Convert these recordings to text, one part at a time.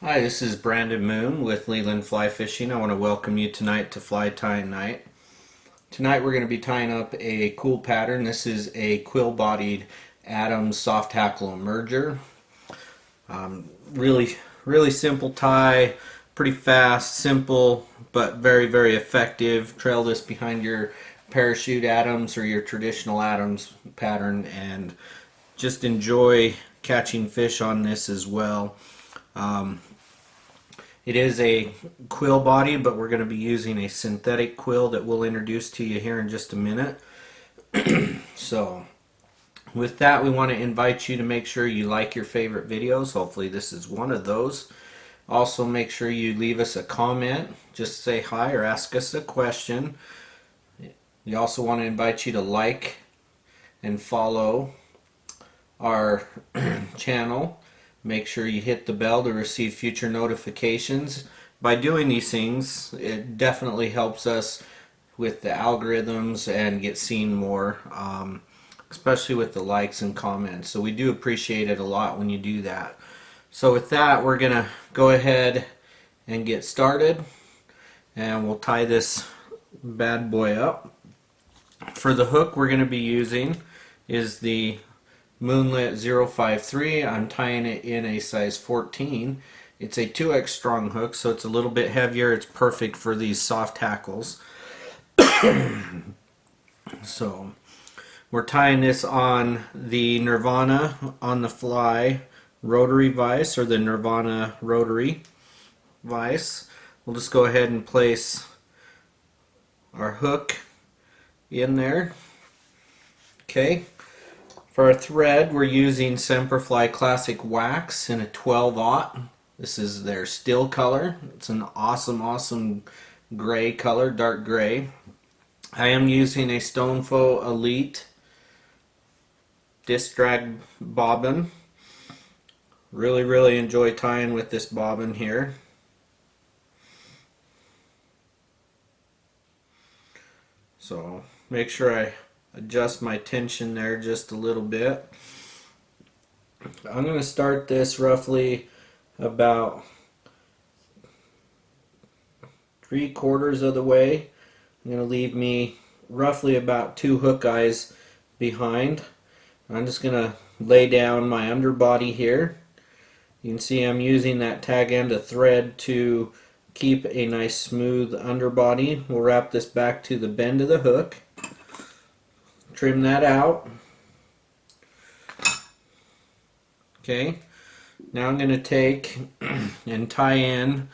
Hi, this is Brandon Moon with Leland Fly Fishing. I want to welcome you tonight to Fly Tying Night. Tonight we're going to be tying up a cool pattern. This is a quill bodied Adams soft hackle emerger. Really simple tie, pretty fast, simple, but very effective. Trail this behind your parachute Adams or your traditional Adams pattern and just enjoy catching fish on this as well. It is a quill body, but we're going to be using a synthetic quill that we'll introduce to you here in just a minute. So, with that, we want to invite you to make sure you like your favorite videos. Hopefully this is one of those. Also, make sure you leave us a comment. Just say hi or ask us a question. We also want to invite you to like and follow our channel. Make sure you hit the bell to receive future notifications. By doing these things, it definitely helps us with the algorithms and get seen more, especially with the likes and comments. So we do appreciate it a lot when you do that. So with that, we're going to go ahead and get started, and we'll tie this bad boy up. For the hook we're going to be using is the Moonlit 053. I'm tying it in a size 14. It's a 2x strong hook, so it's a little bit heavier. It's perfect for these soft hackles. So we're tying this on the Nirvana on the fly rotary vise, or the Nirvana rotary vise. We'll just go ahead and place our hook in there. Okay. For our thread, we're using Semperfli Classic Wax in a 12/0. This is their still color. It's an awesome gray color, dark gray. I am using a Stonefo Elite disc drag bobbin. Really enjoy tying with this bobbin here. So make sure I adjust my tension there just a little bit. I'm going to start this roughly about 3/4 of the way. I'm going to leave me roughly about 2 hook eyes behind. I'm just going to lay down my underbody here. You can see I'm using that tag end of thread to keep a nice smooth underbody. We'll wrap this back to the bend of the hook. Trim that out. Okay, now I'm going to take and tie in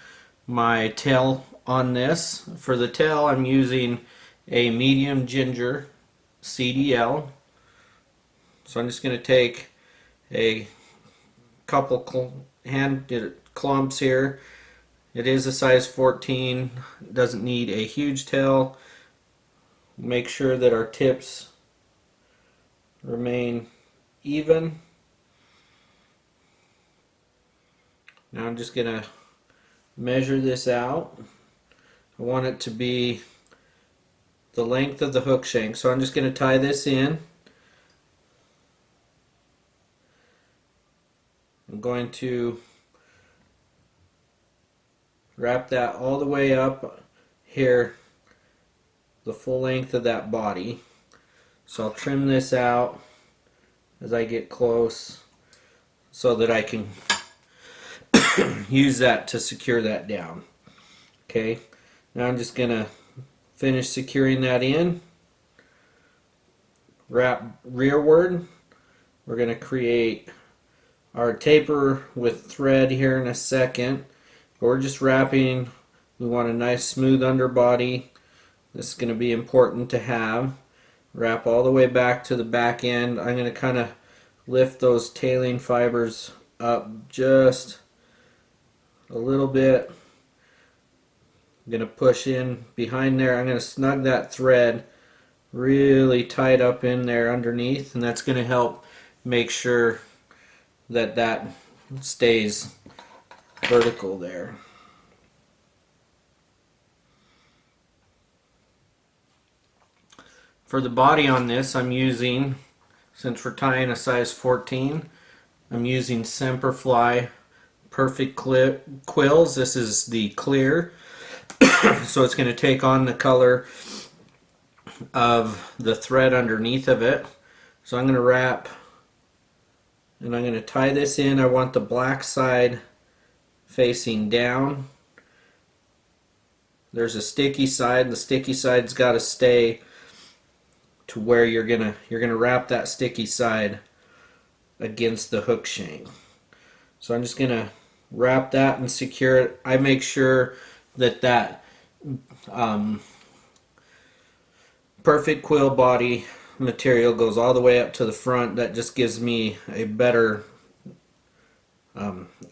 my tail on this. For the tail, I'm using a medium ginger CDL. So I'm just going to take a couple hand clumps here. It is a size 14, doesn't need a huge tail. Make sure that our tips remain even. Now I'm just going to measure this out. I want it to be the length of the hook shank, so I'm just going to tie this in. I'm going to wrap that all the way up here, the full length of that body. So I'll trim this out as I get close so that I can use that to secure that down. Okay, now I'm just going to finish securing that in. Wrap rearward. We're going to create our taper with thread here in a second. But we're just wrapping. We want a nice smooth underbody. This is going to be important to have. Wrap all the way back to the back end. I'm going to kind of lift those tailing fibers up just a little bit. I'm going to push in behind there. I'm going to snug that thread really tight up in there underneath, and that's going to help make sure that that stays vertical there. For the body on this, I'm using, since we're tying a size 14, I'm using Semperfli Perfect Quills. This is the clear, so it's going to take on the color of the thread underneath of it. So I'm going to wrap, and I'm going to tie this in. I want the black side facing down. There's a sticky side. The sticky side's got to stay to where you're gonna wrap that sticky side against the hook shank. So I'm just gonna wrap that and secure it. I make sure that Perfect Quill Body material goes all the way up to the front. That just gives me a better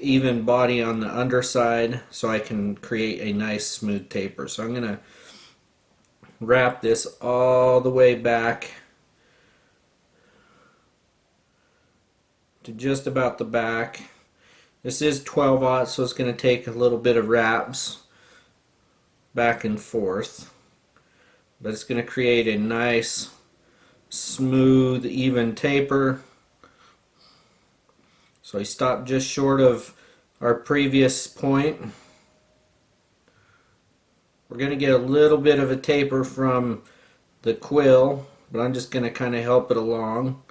even body on the underside, so I can create a nice smooth taper. So I'm gonna wrap this all the way back to just about the back. This is 12/0, so it's going to take a little bit of wraps back and forth, but it's going to create a nice smooth even taper. So I stopped just short of our previous point. We're going to get a little bit of a taper from the quill, but I'm just going to kind of help it along.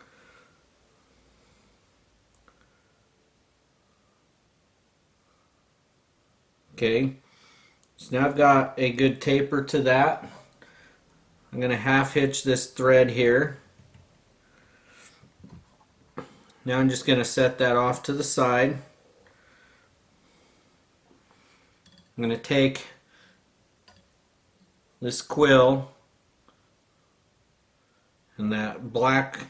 Okay, so now I've got a good taper to that. I'm going to half hitch this thread here. Now I'm just going to set that off to the side. I'm going to take this quill, and that black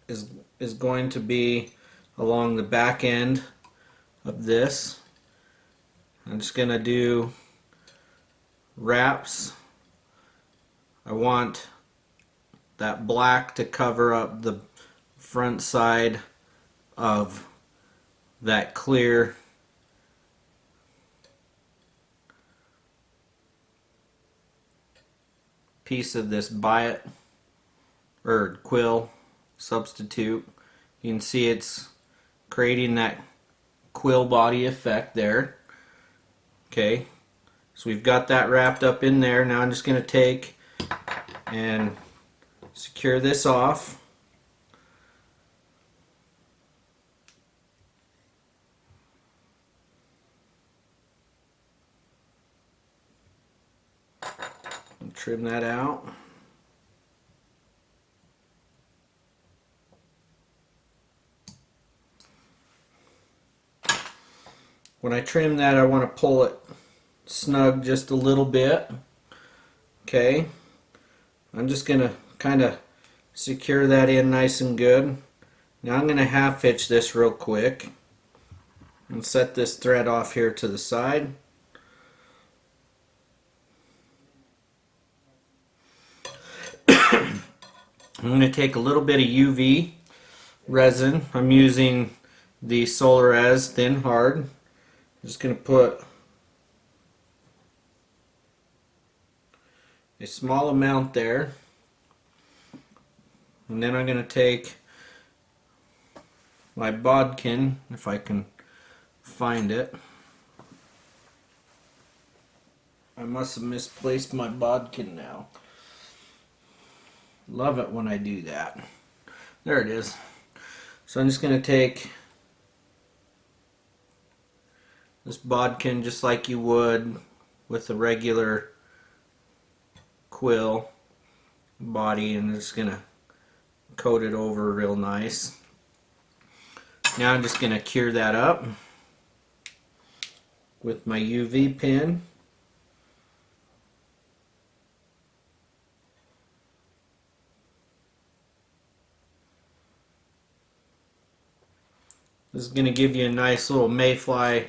is going to be along the back end of this. I'm just going to do wraps. I want that black to cover up the front side of that clear piece of this biot or quill substitute. You can see it's creating that quill body effect there. Okay, so we've got that wrapped up in there. Now I'm just going to take and secure this off. And trim that out. When I trim that, I want to pull it snug just a little bit. Okay, I'm just going to kind of secure that in nice and good. Now I'm going to half hitch this real quick and set this thread off here to the side. I'm going to take a little bit of UV resin. I'm using the Solar Res Thin Hard. I'm just going to put a small amount there, and then I'm going to take my bodkin, if I can find it. I must have misplaced my bodkin now. Love it when I do that. There it is. So I'm just going to take this bodkin just like you would with a regular quill body, and just going to coat it over real nice. Now I'm just going to cure that up with my UV pen. This is going to give you a nice little mayfly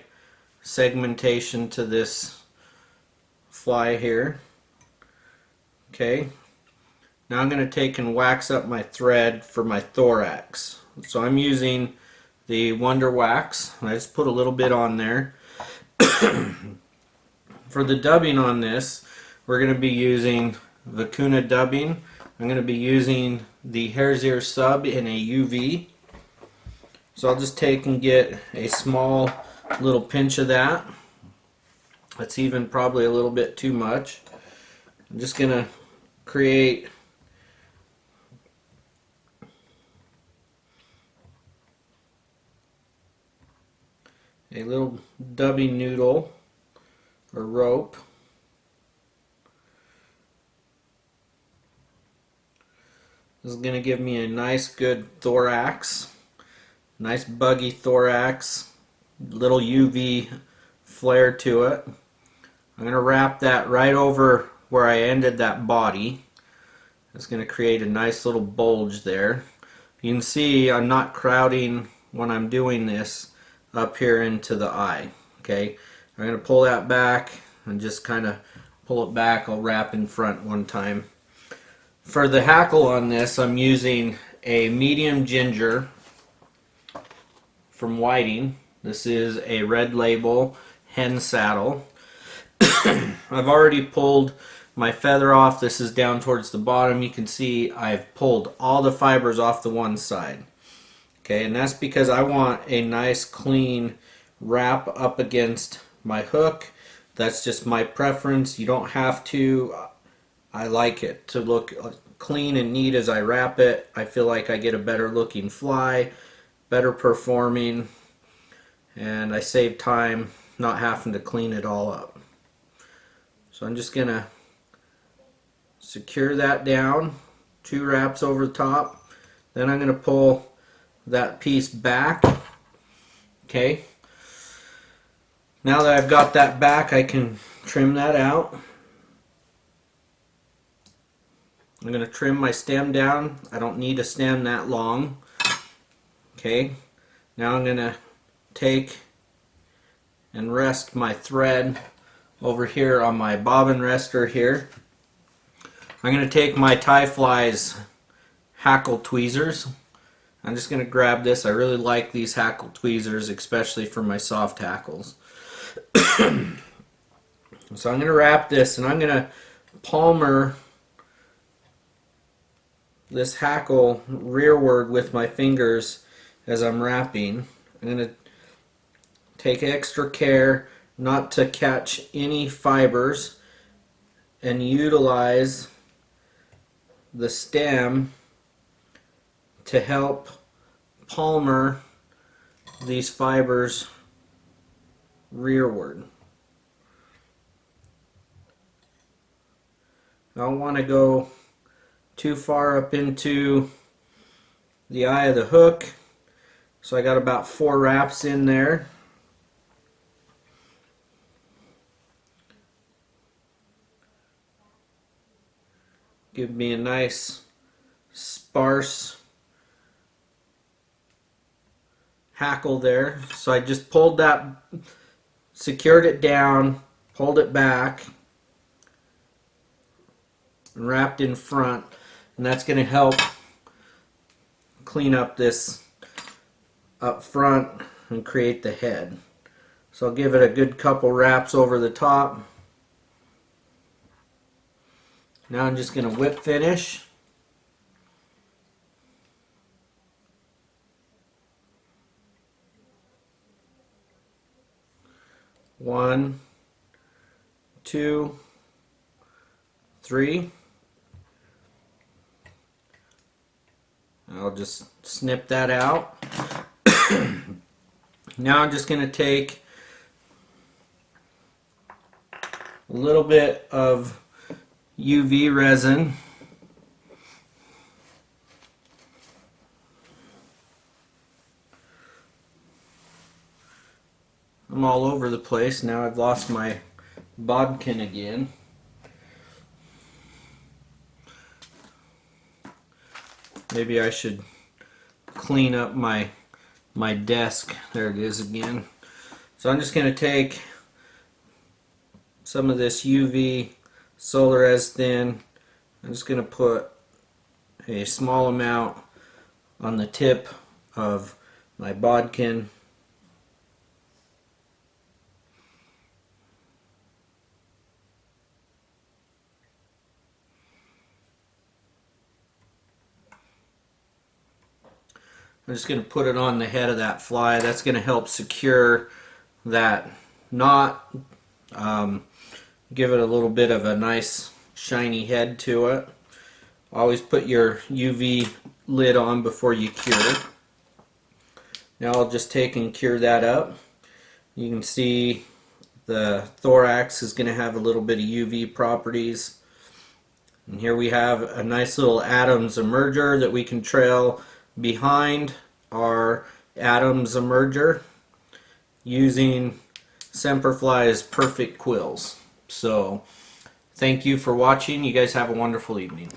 segmentation to this fly here. Okay, now I'm going to take and wax up my thread for my thorax. So I'm using the Wonder Wax, and I just put a little bit on there. For the dubbing on this, we're going to be using Vicuna dubbing. I'm going to be using the Hare's Ear Sub in a UV. So I'll just take and get a small little pinch of that. That's even probably a little bit too much. I'm just going to create a little dubby noodle or rope. This is going to give me a nice good thorax, nice buggy thorax, little UV flare to it. I'm going to wrap that right over where I ended that body. It's going to create a nice little bulge there. You can see I'm not crowding when I'm doing this up here into the eye. Okay, I'm going to pull that back and just kind of pull it back. I'll wrap in front one time. For the hackle on this, I'm using a medium ginger from Whiting. This is a Red Label hen saddle. I've already pulled my feather off. This is down towards the bottom. You can see I've pulled all the fibers off the one side. Okay, and that's because I want a nice clean wrap up against my hook. That's just my preference. You don't have to. I like it to look clean and neat as I wrap it. I feel like I get a better looking fly, better performing, and I save time not having to clean it all up. So I'm just going to secure that down, 2 wraps over the top. Then I'm going to pull that piece back. Okay. Now that I've got that back, I can trim that out. I'm going to trim my stem down. I don't need a stem that long. Okay. Now I'm going to take and rest my thread over here on my bobbin rester here. I'm going to take my Tie Flies Hackle tweezers. I'm just going to grab this. I really like these hackle tweezers, especially for my soft hackles. So I'm going to wrap this, and I'm going to palmer this hackle rearward with my fingers as I'm wrapping. I'm going to take extra care not to catch any fibers and utilize the stem to help palmer these fibers rearward. I don't want to go too far up into the eye of the hook, so I got about 4 wraps in there. Give me a nice sparse hackle there. So I just pulled that, secured it down, pulled it back, and wrapped in front, and that's going to help clean up this up front and create the head. So I'll give it a good couple wraps over the top. Now I'm just going to whip finish. One, 2, 3. I'll just snip that out. Now I'm just going to take a little bit of UV resin. I'm all over the place. Now I've lost my bodkin again. Maybe I should clean up my desk. There it is again. So I'm just going to take some of this UV Solarez Thin. I'm just going to put a small amount on the tip of my bodkin. I'm just going to put it on the head of that fly. That's going to help secure that knot, give it a little bit of a nice shiny head to it. Always put your UV lid on before you cure. Now I'll just take and cure that up. You can see the thorax is going to have a little bit of UV properties. And here we have a nice little Adams emerger that we can trail behind our Adams emerger using Semperfli's perfect quills. So thank you for watching. You guys have a wonderful evening.